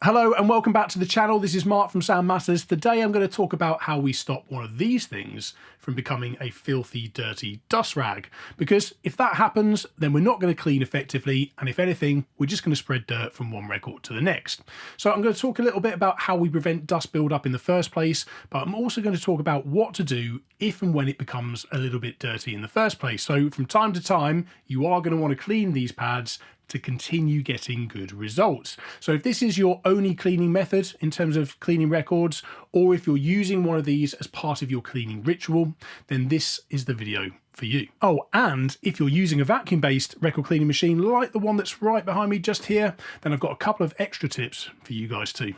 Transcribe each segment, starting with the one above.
Hello and welcome back to the channel. This is Mark from Sound Matters. Today I'm going to talk about how we stop one of these things from becoming a filthy, dirty dust rag. Because if that happens, then we're not going to clean effectively, and if anything, we're just going to spread dirt from one record to the next. So I'm going to talk a little bit about how we prevent dust build-up in the first place, but I'm also going to talk about what to do if and when it becomes a little bit dirty in the first place. So from time to time, you are going to want to clean these pads to continue getting good results. So if this is your only cleaning method in terms of cleaning records, or if you're using one of these as part of your cleaning ritual, then this is the video for you. Oh, and if you're using a vacuum-based record cleaning machine like the one that's right behind me just here, then I've got a couple of extra tips for you guys too.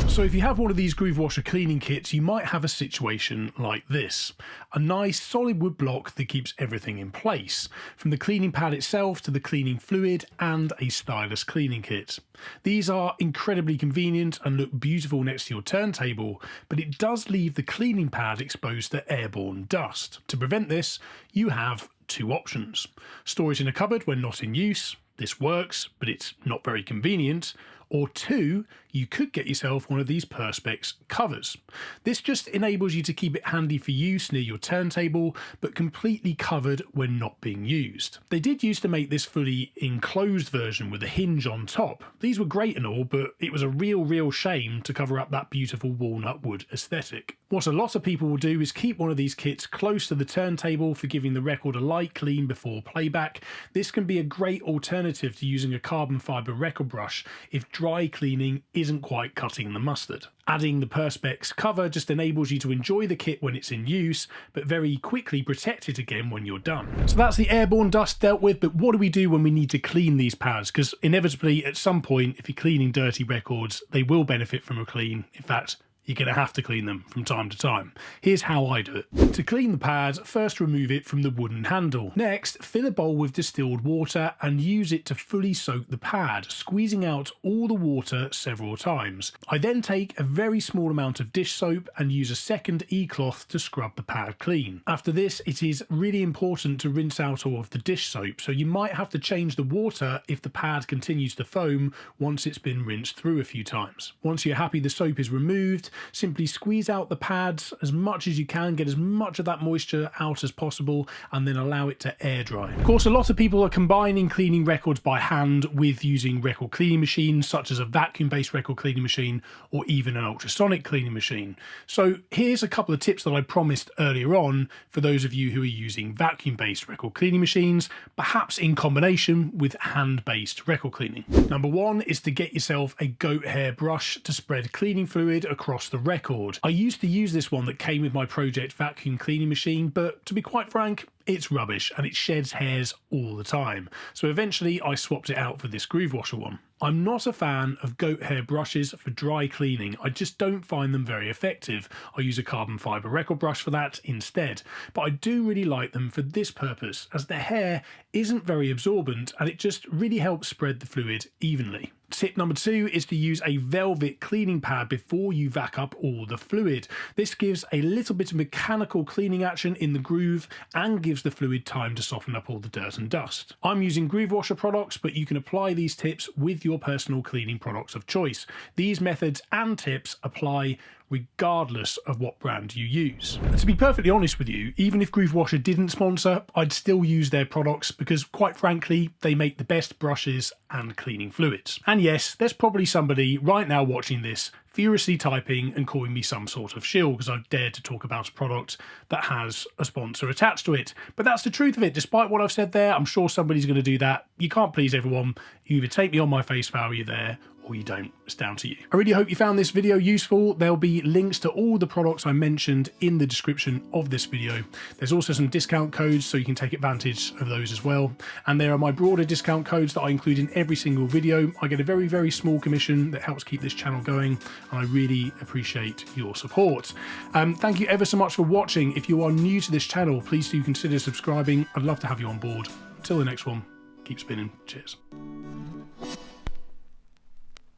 So if you have one of these groove washer cleaning kits, you might have a situation like this. A nice solid wood block that keeps everything in place, from the cleaning pad itself to the cleaning fluid and a stylus cleaning kit. These are incredibly convenient and look beautiful next to your turntable, but it does leave the cleaning pad exposed to airborne dust. To prevent this, you have two options. Store it in a cupboard when not in use. This works, but it's not very convenient. Or two, you could get yourself one of these Perspex covers. This just enables you to keep it handy for use near your turntable, but completely covered when not being used. They did used to make this fully enclosed version with a hinge on top. These were great and all, but it was a real shame to cover up that beautiful walnut wood aesthetic. What a lot of people will do is keep one of these kits close to the turntable for giving the record a light clean before playback. This can be a great alternative to using a carbon fibre record brush if dry cleaning isn't quite cutting the mustard. Adding the Perspex cover just enables you to enjoy the kit when it's in use, but very quickly protect it again when you're done. So that's the airborne dust dealt with, but what do we do when we need to clean these pads? Because inevitably at some point, if you're cleaning dirty records, they will benefit from a clean. In fact, you're going to have to clean them from time to time. Here's how I do it. To clean the pad, first remove it from the wooden handle. Next, fill a bowl with distilled water and use it to fully soak the pad, squeezing out all the water several times. I then take a very small amount of dish soap and use a second e-cloth to scrub the pad clean. After this, it is really important to rinse out all of the dish soap, so you might have to change the water if the pad continues to foam once it's been rinsed through a few times. Once you're happy the soap is removed, simply squeeze out the pads as much as you can, get as much of that moisture out as possible, and then allow it to air dry. Of course, a lot of people are combining cleaning records by hand with using record cleaning machines, such as a vacuum-based record cleaning machine or even an ultrasonic cleaning machine. So here's a couple of tips that I promised earlier on for those of you who are using vacuum-based record cleaning machines, perhaps in combination with hand-based record cleaning. Number one is to get yourself a goat hair brush to spread cleaning fluid across the record. I used to use this one that came with my Project vacuum cleaning machine, but to be quite frank, it's rubbish and it sheds hairs all the time. So eventually I swapped it out for this groove washer one. I'm not a fan of goat hair brushes for dry cleaning. I just don't find them very effective. I use a carbon fibre record brush for that instead. But I do really like them for this purpose, as the hair isn't very absorbent and it just really helps spread the fluid evenly. Tip number two is to use a velvet cleaning pad before you vac up all the fluid. This gives a little bit of mechanical cleaning action in the groove and gives the fluid time to soften up all the dirt and dust. I'm using groove washer products, but you can apply these tips with your personal cleaning products of choice. These methods and tips apply regardless of what brand you use. And to be perfectly honest with you, even if Groove Washer didn't sponsor, I'd still use their products because, quite frankly, they make the best brushes and cleaning fluids. And yes, there's probably somebody right now watching this furiously typing and calling me some sort of shill because I've dared to talk about a product that has a sponsor attached to it. But that's the truth of it. Despite what I've said there, I'm sure somebody's going to do that. You can't please everyone. You either take me on my face value there or you don't. It's down to you. I really hope you found this video useful. There'll be links to all the products I mentioned in the description of this video. There's also some discount codes so you can take advantage of those as well. And there are my broader discount codes that I include in every single video. I get a very small commission that helps keep this channel going, and I really appreciate your support. Thank you ever so much for watching. If you are new to this channel, please do consider subscribing. I'd love to have you on board. Until the next one, keep spinning. Cheers.